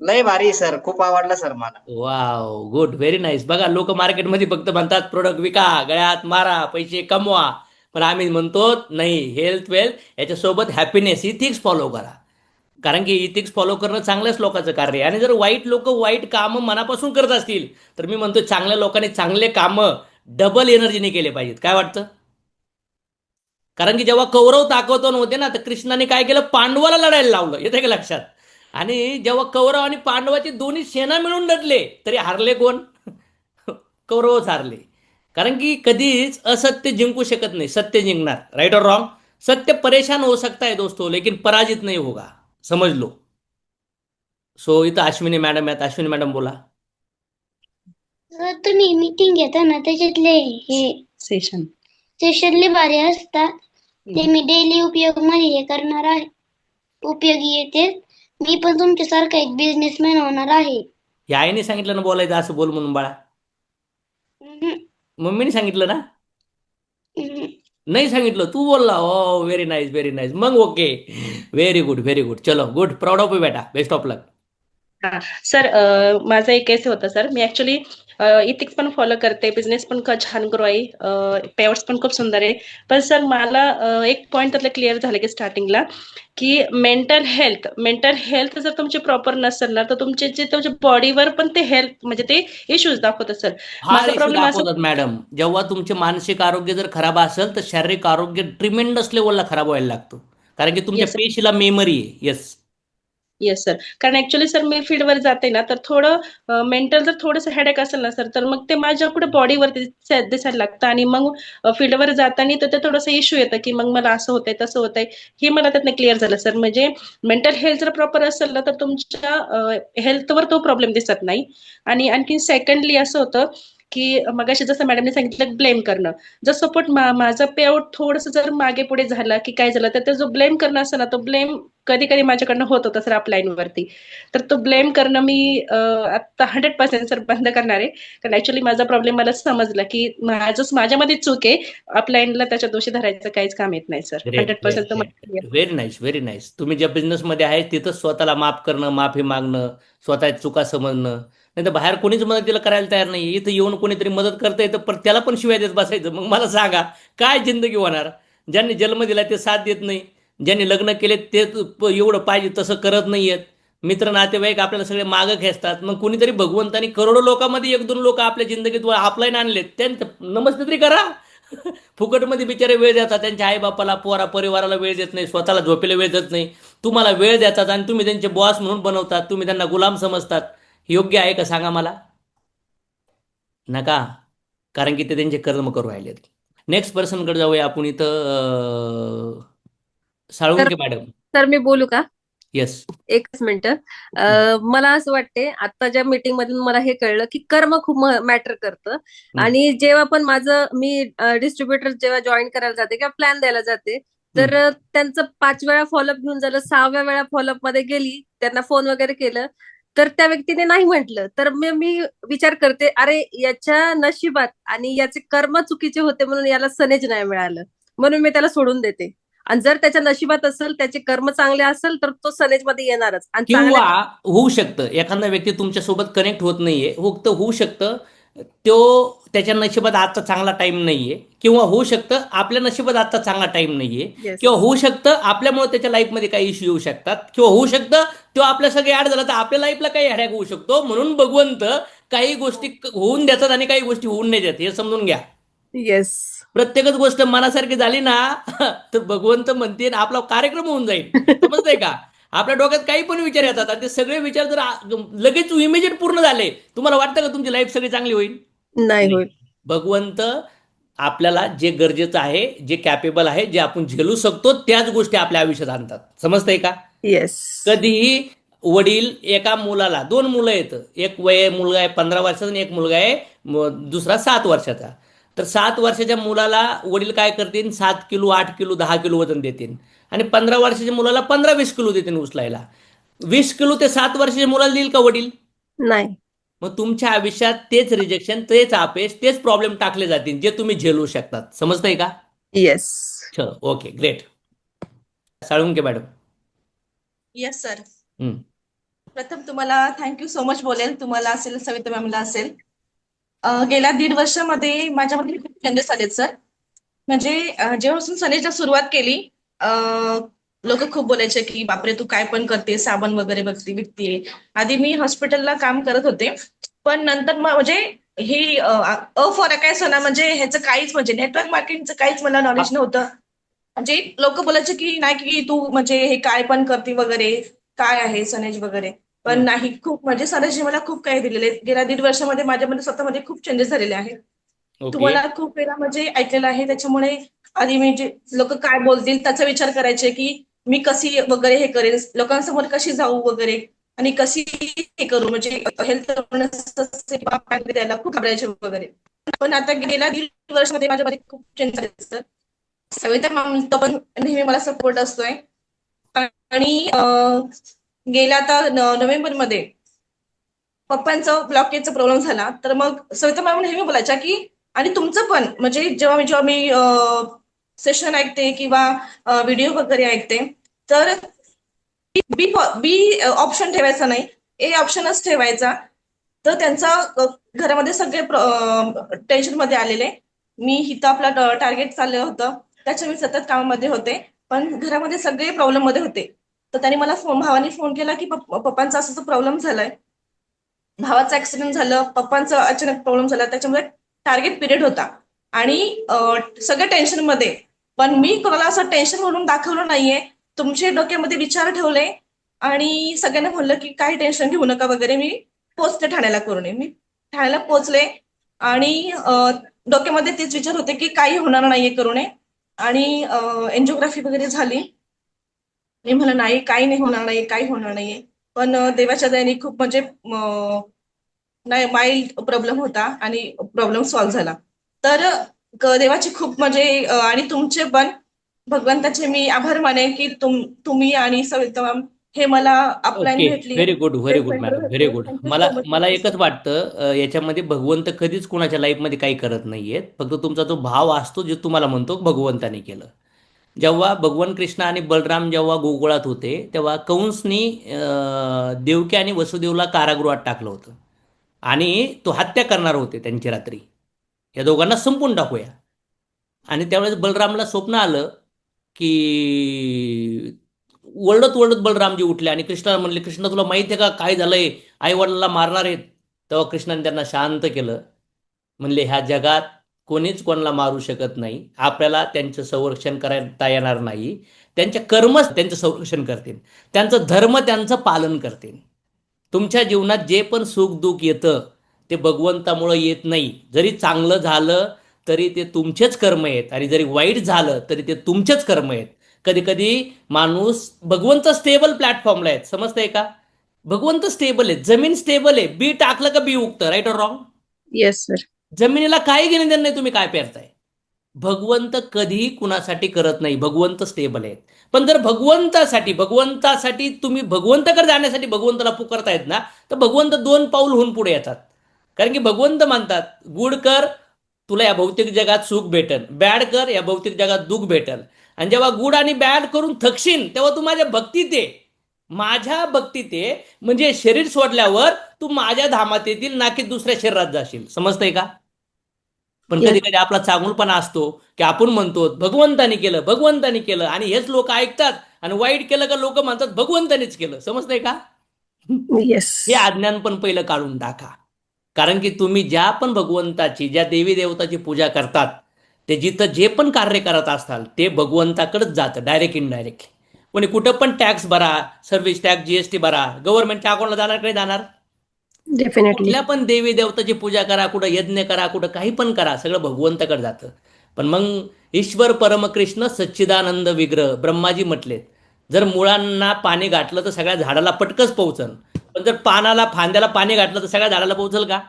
लय भारी सर, खूप आवडला सर मला. Wow, good, very nice. बघा, लोक मार्केटमध्ये फक्त म्हणतात प्रोडक्ट विका, गळ्यात मारा, पैसे कमवा, पण आम्ही म्हणतो नाही, हेल्थ वेल्थ याच्यासोबत हॅपीनेस, इथिक्स फॉलो करा. कारण की इथिक्स फॉलो करणं चांगल्याच लोकांचं कार्य आहे. आणि जर वाईट लोक वाईट कामं मनापासून करत असतील तर मी म्हणतो चांगल्या लोकांनी चांगले कामं डबल एनर्जीने केले पाहिजेत. काय वाटतं? कारण की जेव्हा कौरव ताकदवान होते ना, तर कृष्णाने काय केलं? पांडवाला लढायला लावलं. येते का लक्षात? आणि जेव्हा कौरव आणि पांडवाची दोन्ही सेना मिळून लढले तरी हारले कोण? कौरवच हारले. कारण की कधीच असत्य जिंकू शकत नाही, सत्य जिंकणार. राईट और रॉन्ग? सत्य परेशान हो सकता है दोस्तों, लेकिन पराजित नहीं होगा. समझ लो. सो इथं अश्विनी मॅडम आहेत. अश्विनी मॅडम बोला. सर तुम्ही मीटिंग घेता ना, त्याच्यातले हे सेशनले भारी असतात. ते मी डेली उपयोग मध्ये हे करणार आहे, उपयोगी येते. मी पण तुमच्यासारखा एक बिझनेसमॅन होणार आहे. या आईने सांगितलं ना बोलायचं असं बोल म्हणून बाळा? हम्म, मम्मीने सांगितलं ना? हम्म. नाही सांगितलं, तू बोलला. ओ, व्हेरी नाईस, व्हेरी नाईस. मग okay, very good, very good. चलो, गुड, प्राऊड ऑफ यू बेटा, बेस्ट ऑफ लक. सर, माझं एक केस होतं सर. मी ऍक्च्युली इथिक्स पण फॉलो करते, बिझनेस पण छान ग्रो आहे, पेआउट्स पण खूप सुंदर आहे. पण सर मला एक पॉईंट त्यातलं क्लिअर झालं की स्टार्टिंगला की मेंटल हेल्थ जर तुमची प्रॉपर नसेल ना, तर तुमच्या बॉडीवर पण ते हेल्थ म्हणजे ते इश्यूज दाखवत असेल. फार माझा इश्यू प्रॉब्लेम असं दाखवतात मॅडम. जेव्हा तुमचे मानसिक आरोग्य जर खराब असेल तर शारीरिक आरोग्य ट्रिमेंडस लेवलला खराब व्हायला लागतं. कारण की तुमच्या Yes, sir. पेशीला मेमरी आहे. येस. Yes sir. कारण ऍक्च्युली सर मी फील्डवर जाते ना, तर थोडं मेंटल जर थोडंसं हेडेक असेल ना सर, तर मग ते माझ्या कुठे बॉडीवरती दिसायला लागतं. आणि मग फील्डवर जाताना तर ते थोडंसं इश्यू येतं की मग मला असं होतंय तसं होतंय. हे मला त्यातनं क्लिअर झालं सर. म्हणजे मेंटल हेल्थ जर प्रॉपर असेल ना, तर तुमच्या हेल्थवर तो प्रॉब्लेम दिसत नाही. आणि आणखी सेकंडली असं होतं की मगाशी जसं मॅडमने सांगितलं ब्लेम करणं. जर सपोर्ट माझा पे आउट थोडंसं जर मागे पुढे झालं की काय झालं, तर तो जो ब्लेम करणं असतं ना, तो ब्लेम कधी कधी माझ्याकडनं होत होता सर अपलाईन वरती. तर तो ब्लेम करणं मी आता 100% सर बंद करणार आहे. कारण ऍक्च्युली माझा प्रॉब्लेम मला समजला की माझ्यामध्ये चूक आहे. अपलाईनला त्याच्या दोषी धरायचं काहीच काम येत नाही sir. Great 100% great very nice very nice. तुम्ही ज्या बिझनेसमध्ये आहे तिथं स्वतःला माफ करणं, माफी मागणं, स्वतः चुका समजणं. नाही तर बाहेर कोणीच मदतीला करायला तयार नाही. इथं येऊन कोणीतरी मदत करता येतं पण त्याला पण शिवाय देत बसायचं. मग मला सांगा काय जिंदगी होणार? ज्यांनी जन्म दिला ते साथ देत नाही, ज्यांनी लग्न केले ते एवढं पाहिजे तसं करत नाहीयेत, मित्र नातेवाईक आपल्याला सगळे मागं खेचतात. मग कुणीतरी भगवंतानी करोडो लोकांमध्ये 1-2 लोक आपल्या जिंदगीत अपलाईन आणलेत, त्यांचं नमस्ते तरी करा. फुकटमध्ये बिचारे वेळ देतात, त्यांच्या आईबापाला परिवाराला वेळ देत नाही, स्वतःला झोपेला वेळ देत नाही. तुम्हाला वेळ देतात आणि तुम्ही त्यांचे बॉस म्हणून बनवतात, तुम्ही त्यांना गुलाम समजतात. योग्य आहे का सांगा मला? नका, कारण की ते त्यांचे कर्म करू राहिलेत. नेक्स्ट पर्सनकडे जाऊया आपण. इथं साळुंके मॅडम. तर मी बोलू का? येस. एकच मिनिट. मला असं वाटते आता ज्या मीटिंग मधून मला हे कळलं की कर्म खूप मॅटर करतं. आणि जेव्हा पण मी डिस्ट्रीब्युटर जेव्हा जॉईन करायला जाते किंवा प्लॅन द्यायला जाते, तर त्यांचं 5 वेळा फॉलोअप घेऊन झालं, 6व्या वेळा फॉलोअप मध्ये गेली, त्यांना फोन वगैरे केलं, तर त्या व्यक्तीने नाही म्हटलं, तर मी विचार करते, अरे याच्या नशिबात आणि याचे कर्म चुकीचे होते म्हणून याला सनेज नाही मिळालं, म्हणून मी त्याला सोडून देते. आणि जर त्याच्या नशिबात असेल, त्याचे कर्म चांगले असेल, तर तो सनेज मध्ये येणारच. आणि किंवा होऊ शकतं एखादा व्यक्ती तुमच्यासोबत कनेक्ट होत नाहीये, फक्त होऊ शकतं त्याच्या नशिबात आजचा चांगला टाइम नाहीये, किंवा होऊ शकतं आपल्या नशिबात आजचा चांगला टाइम नाहीये, किंवा होऊ शकतं आपल्यामुळे त्याच्या लाईफमध्ये काही इश्यू येऊ शकतात, किंवा होऊ शकतं तो आपल्या सगळे ऍड झाला तर आपल्या लाईफला काही हॅडॅक होऊ शकतो. म्हणून भगवंत काही गोष्टी होऊन देतात आणि काही गोष्टी होऊन नाही देत, हे समजून घ्या. येस. प्रत्येकच गोष्ट मनासारखी झाली ना तर भगवंत म्हणते आपला कार्यक्रम होऊन जाईल. समजतंय का? आपल्या डोक्यात काही पण विचार येतात आणि ते सगळे विचार जर लगेच इमिजिएट पूर्ण झाले, तुम्हाला वाटतं का तुमची लाईफ सगळी चांगली होईल? नाही होईल. भगवंत आपल्याला जे गरजेचं आहे, जे कॅपेबल आहे, जे आपण झेलू शकतो, त्याच गोष्टी आपल्या आयुष्यात आणतात. समजतंय का? येस. कधीही वडील एका मुलाला 2 मुलं येतं, एक मुलगा आहे 15 वर्षाचा आणि एक मुलगा आहे दुसरा 7 वर्षाचा. तर 7 वर्षाच्या मुलाला वडील काय करतील, 7 किलो 8 किलो 10 किलो वजन देतील आणि 15 वर्षाच्या मुलाला 15-20 किलो देतील उचलायला. 20 किलो ते 7 वर्षाच्या मुलाला देईल का वडील? नाही. मग तुमच्या आयुष्यात तेच रिजेक्शन, तेच अपयश, तेच प्रॉब्लेम टाकले जातील जे तुम्ही झेलू शकतात. समजतंय का? येस. चलो okay great. Salunke madam. Yes sir. प्रथम तुम्हाला थँक्यू सो मच बोलेल, तुम्हाला असेल, सविता मॅमला असेल. गेल्या 1.5 वर्षामध्ये माझ्यामध्ये खूप चेंजेस आलेत सर. म्हणजे जेव्हापासून सनेजला सुरुवात केली, लोक खूप बोलायचे की बापरे तू काय पण करते, साबण वगैरे विकते. आधी मी हॉस्पिटलला काम करत होते, पण नंतर म्हणजे ही फॉर काय सणा म्हणजे ह्याचं काहीच म्हणजे नेटवर्क मार्केटिंगचं काहीच मला नॉलेज नव्हतं. म्हणजे लोक बोलायचे की नाही की तू म्हणजे हे काय पण करते वगैरे, काय आहे सनेज वगैरे. पण नाही, खूप म्हणजे सनेजने मला खूप काही दिलेले. गेल्या 1.5 वर्षामध्ये माझ्यामध्ये स्वतःमध्ये खूप चेंजेस झालेले आहेत. तुम्हाला खूप वेळा म्हणजे ऐकलेलं आहे. त्याच्यामुळे आधी मी जे लोक काय बोलतील त्याचा विचार करायचे की मी कशी वगैरे हे करेल, लोकांसमोर कशी जाऊ वगैरे, आणि कशी हे करू, म्हणजे हेल्थ द्यायला खूप घाबरायचे वगैरे. पण आता गेल्या 1.5 वर्षामध्ये माझ्यामध्ये खूप चेंज झाले सर. सविता मॅमचा पण नेहमी मला सपोर्ट असतोय. आणि गेल्या आता नोव्हेंबरमध्ये पप्पांचा ब्लॉकेजचा प्रॉब्लेम झाला, तर मग सविता मॅम नेहमी बोलायच्या की, आणि तुमचं पण म्हणजे जेव्हा मी सेशन ऐकते किंवा व्हिडिओ वगैरे ऐकते, तर बी ऑप्शन ठेवायचा नाही, ए ऑप्शनच ठेवायचा. तर त्यांचा घरामध्ये सगळे टेन्शन मध्ये आलेले. मी इथं आपला टार्गेट चाललं होतं, त्याच्या मी सतत कामामध्ये होते, पण घरामध्ये सगळे प्रॉब्लेम मध्ये होते. तर त्यांनी मला भावाने फोन केला की पप्पांचा असं प्रॉब्लेम झालाय, भावाचा ऍक्सिडेंट झालं, पप्पांचा अचानक प्रॉब्लेम झाला, त्याच्यामुळे टार्गेट पिरियड होता आणि सगळ्या टेन्शन मध्ये. पण मी कोणाला असं टेन्शन म्हणून दाखवलं नाहीये, तुमच्या डोक्यामध्ये विचार ठेवले आणि सगळ्यांना म्हणलं की काही टेन्शन घेऊ नका वगैरे. मी पोचले ठाण्याला, करून मी ठाण्याला पोचले आणि डोक्यामध्ये तेच विचार होते की काही होणार नाहीये करून. आणि एन्जिओग्राफी वगैरे झाली. मी म्हणलं नाही, काही नाही होणार नाही, काही होणार नाहीये. पण देवाच्या दयाने खूप म्हणजे नाही माइल्ड प्रॉब्लेम होता आणि प्रॉब्लेम सॉल्व्ह झाला. तर देवाचे खूप म्हणजे आणि तुमचे पण भगवंताचे मी आभार मानेन की तुम्ही आणि सविता मॅम हे मला अपलाईन ओके, भेटली, व्हेरी गुड ते सेंटर मॅडम, व्हेरी भेटले. गुड. थँक्यू मला सो मच, मला थँक्यू एकच सो मच. वाटतं याच्यामध्ये भगवंत कधीच कुणाच्या लाईफमध्ये काही करत नाहीयेत. फक्त तुमचा जो भाव असतो जे तुम्हाला म्हणतो भगवंताने केलं. जेव्हा भगवान कृष्ण आणि बलराम जेव्हा गोकुळात होते तेव्हा कंसनी देवकी आणि वसुदेवला कारागृहात टाकलं होतं आणि तो हत्या करणार होते त्यांची रात्री. या दोघांना संपून टाकूया. आणि त्यावेळेस बलरामला स्वप्न आलं की ओरडत ओरडत बलरामजी उठले आणि कृष्णाला म्हणले, कृष्ण तुला माहिती आहे का काय झालंय, आई वडिलांना मारणार आहेत. तेव्हा कृष्णाने त्यांना शांत केलं. म्हणले ह्या जगात कोणीच कोणाला मारू शकत नाही, आपल्याला त्यांचं संरक्षण करता येणार नाही. त्यांचे कर्मच त्यांचं संरक्षण करतील, त्यांचं धर्म त्यांचं पालन करतील. तुमच्या जीवनात जे पण सुख दुःख येतं ते भगवंतामुळं येत नाही. जरी चांगलं झालं तरी ते तुमचेच कर्म आहेत आणि जरी वाईट झालं तरी ते तुमचेच कर्म आहेत. कधी कधी माणूस भगवंत स्टेबल प्लॅटफॉर्मला आहेत, समजतंय का? भगवंत स्टेबल आहे, जमीन स्टेबल आहे, बी टाकलं का बी उगतं, राईट और रॉंग? Yes sir. जमिनीला काही घेणं देणं नाही तुम्ही काय पेरताय. भगवंत कधीही कुणासाठी करत नाही, भगवंत स्टेबल आहेत. पण जर भगवंतासाठी तुम्ही भगवंताकडे जाण्यासाठी भगवंताला पुकारतायत ना, तर भगवंत 2 पाऊल होऊन पुढे येतात. कारण की भगवंत म्हणतात गुड कर तुला या भौतिक जगात सुख भेटल, बॅड कर या भौतिक जगात दुःख भेटल. आणि जेव्हा गुड आणि बॅड करून थकशील तेव्हा तू माझ्या भक्तीत ये, माझ्या भक्तीत ये, म्हणजे शरीर सोडल्यावर तू माझ्या धामात येतील ना की दुसऱ्या शरीरात जाशील. समजतंय का? पण Yes. कधी कधी आपला चांगुलपणा असतो की आपण म्हणतो भगवंताने केलं आणि हेच लोक ऐकतात आणि वाईट केलं का लोक म्हणतात भगवंतानेच केलं. समजतंय का? येस. हे अज्ञान पण पहिलं काढून टाका. कारण की तुम्ही ज्या पण भगवंताची, ज्या देवी देवताची पूजा करतात ते जिथं जे पण कार्य करत असताल ते भगवंताकडेच जातं, डायरेक्ट इनडायरेक्टली. कोणी कुठं पण टॅक्स भरा, सर्व्हिस टॅक्स, जीएसटी भरा, गव्हर्नमेंटच्या अकाउंटला जाणार काही जाणार. डेफिनेटली. कुठल्या पण देवी देवताची पूजा करा, कुठं यज्ञ करा, कुठं काही पण करा, सगळं भगवंताकडे जातं. पण मग ईश्वर परमकृष्ण सच्चिदानंद विग्रह ब्रह्माजी म्हटलेत, जर मुळांना पाणी घातलं तर सगळ्या झाडाला पटकच पोहोचल, पण जर फांद्याला पाणी घातलं तर सगळ्या झाडाला पोहोचल का?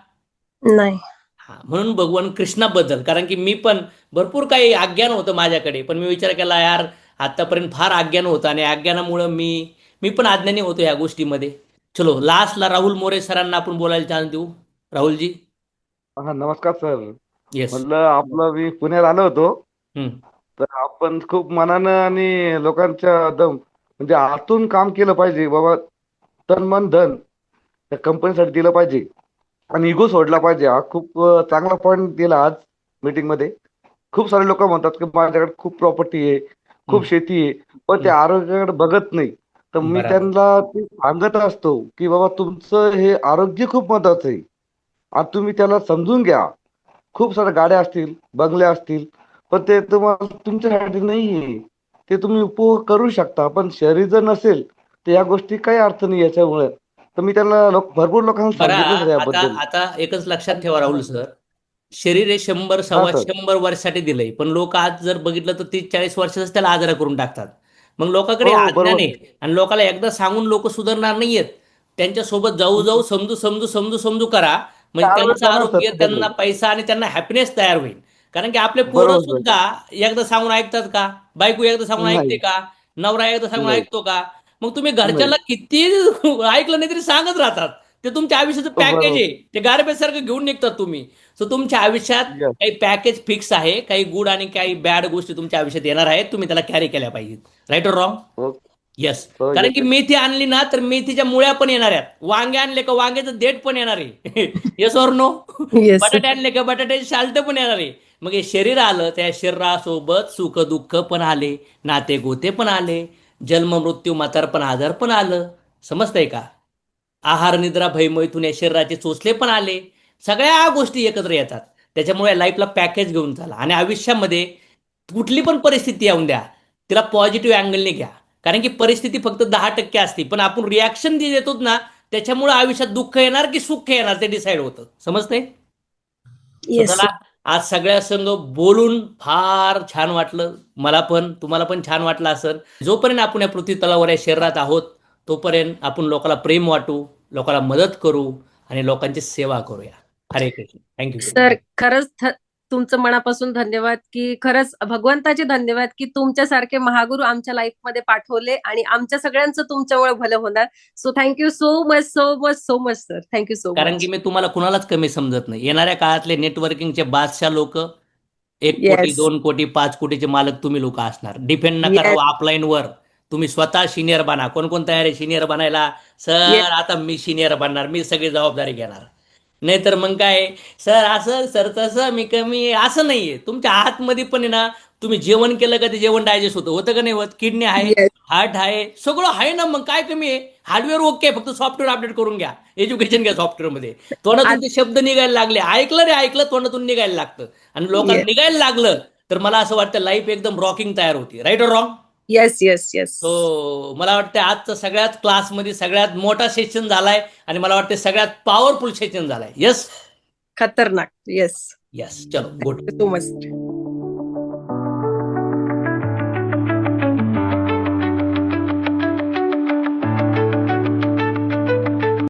नाही. हा, म्हणून भगवान कृष्णाबद्दल, कारण की मी पण भरपूर काही अज्ञान होतं माझ्याकडे, पण मी विचार केला यार आतापर्यंत फार अज्ञान होतं आणि अज्ञानामुळं मी पण अज्ञानी होतो या गोष्टीमध्ये. चलो लास्टला राहुल मोरे सरांना आपण बोलायला चान्स देऊ. राहुलजी. हा नमस्कार सर. येस. म्हटलं आपलं मी पुण्यात आलो होतो, तर आपण खूप मनानं आणि लोकांच्या म्हणजे आतून काम केलं पाहिजे बाबा. तन मन धन त्या कंपनीसाठी दिलं पाहिजे आणि इगो सोडला पाहिजे. हा खूप चांगला पॉईंट दिला आज मीटिंग मध्ये. खूप सारे लोक म्हणतात की माझ्याकडे खूप प्रॉपर्टी आहे, खूप शेती आहे, पण ते आरोग्याकडे बघत नाही. तर मी बरोबर. त्यांना ते सांगत असतो की बाबा तुमचं हे आरोग्य खूप महत्वाचं आहे आणि तुम्ही त्याला समजून घ्या. खूप साऱ्या गाड्या असतील, बंगले असतील, पण ते तुम्हाला तुमच्यासाठी नाहीये. ते तुम्ही उपभोग करू शकता, पण शरीर जर नसेल तर या गोष्टी काही अर्थ नाही याच्यामुळे. तर मी त्यांना भरपूर लोकांना बरं, सांगितलं सर आता याबद्दल. आता एकच लक्षात ठेवा राहुल सर, शरीर हे 100 हा सव्वा सर. 100 वर्षासाठी दिलंय, पण लोक आज जर बघितलं तर 30-40 वर्षातच त्याला आजारा करून टाकतात. मग लोकांकडे हो अज्ञान बरोबर. आहे आणि लोकांना एकदा सांगून लोक सुधारणार नाहीयेत. त्यांच्यासोबत जाऊ समजू करा, म्हणजे चार वेळेस त्यांचं जाणार सर आरोग्य, तिच्याकडे. त्यांना पैसा आणि त्यांना हॅपीनेस तयार होईल. कारण की आपले पोरं बरोबर सर. सुद्धा एकदा सांगून ऐकतात का? बायको एकदा सांगून ऐकते नाही का? नवरा एकदा सांगून नाही ऐकतो का? मग तुम्ही नाही. घरच्याला किती ऐकलं नाही तरी सांगत राहतात. ते तुमच्या आयुष्याचं पॅकेज बरोबर. आहे, ते गार्बेज सारखं घेऊन निघतात तुम्ही. सो तुमच्या आयुष्यात Yes. काही पॅकेज फिक्स आहे, काही गुड आणि काही बॅड गोष्टी तुमच्या आयुष्यात येणार आहेत, तुम्ही त्याला कॅरी केल्या पाहिजेत. राईट और रॉंग? Okay. येस. हो कारण yes, की yes. मेथी आणली ना तर मेथीच्या मुळ्या पण येणार आहेत, वांगे आणले का वांग्याचं देठ पण येणार आहे. येस और नो? येस. बटाटे आणले का बटाट्याचे शालट पण येणार आहे. मग हे शरीर आलं, त्या शरीरासोबत सुख दुःख पण आले, नाते गोते पण आले, जन्म मृत्यू म्हातारपण आजार पण आलं. समजतंय का? आहार निद्रा भय मैथून या शरीराचे चोचले पण आले, सगळ्या गोष्टी एकत्र येतात. त्याच्यामुळे लाईफला पॅकेज घेऊन चाला आणि आयुष्यामध्ये कुठली पण परिस्थिती येऊन द्या, तिला पॉझिटिव्ह अँगलने घ्या. कारण की परिस्थिती फक्त 10% असते, पण आपण रिॲक्शन जे देतो ना त्याच्यामुळे आयुष्यात दुःख येणार की सुख येणार ते डिसाईड होतं. समजतंय? येस. स्वतःला आज सगळ्या संग बोलून फार छान वाटलं. मला पण, तुम्हाला पण छान वाटलं असेल. जोपर्यंत आपण या पृथ्वी तलावर या शरीरात आहोत तोपर्यंत आपण लोकांना प्रेम वाटू, लोकांना मदत करू, आणि लोकांची सेवा करूया. हरे कृष्ण. थँक्यू. सर खरंच तुमचं मनापासून धन्यवाद, की खरंच भगवंताचे धन्यवाद की तुमच्यासारखे महागुरु आमच्या लाईफमध्ये पाठवले आणि आमच्या सगळ्यांचं तुमच्यामुळे भलं होणार. So thank you so much so much so much sir. Thank you so कारण मच. की मी तुम्हाला कुणालाच कमी समजत नाही. येणाऱ्या काळातले नेटवर्किंगचे बादशाह लोक 1 कोटी Yes. 2 कोटी 5 कोटीचे मालक तुम्ही लोक असणार. डिपेंड नका Yes. राहू ऑफलाईनवर. तुम्ही स्वतः सिनियर बना. कोण तयार आहे सिनियर बनायला? Yes. सर आता मी सिनियर बनणार, मी सगळी जबाबदारी घेणार. नाहीतर मग काय सर असं सर तसं मी कमी आहे असं नाहीये. तुमच्या आतमध्ये पण आहे ना, तुम्ही जेवण केलं का ते जेवण डायजेस्ट होतं का नाही होत? किडनी आहे, Yes. हार्ट आहे, सगळं आहे ना, मग काय कमी आहे? हार्डवेअर ओके, फक्त सॉफ्टवेअर अपडेट करून घ्या. एज्युकेशन घ्या सॉफ्टवेअरमध्ये. तोंडातून ते शब्द निघायला लागले, ऐकलं रे ऐकलं, तोंडातून निघायला लागतं आणि लोकांना Yes. निघायला लागलं तर मला असं वाटतं लाईफ एकदम रॉकिंग तयार होती. राईट और wrong? Yes yes yes. So मला वाटतं आजचं सगळ्यात क्लासमध्ये सगळ्यात मोठा सेशन झालाय आणि मला वाटतं सगळ्यात पॉवरफुल सेशन झालाय. येस खतरनाक. येस. येस. चलो गुड. So much.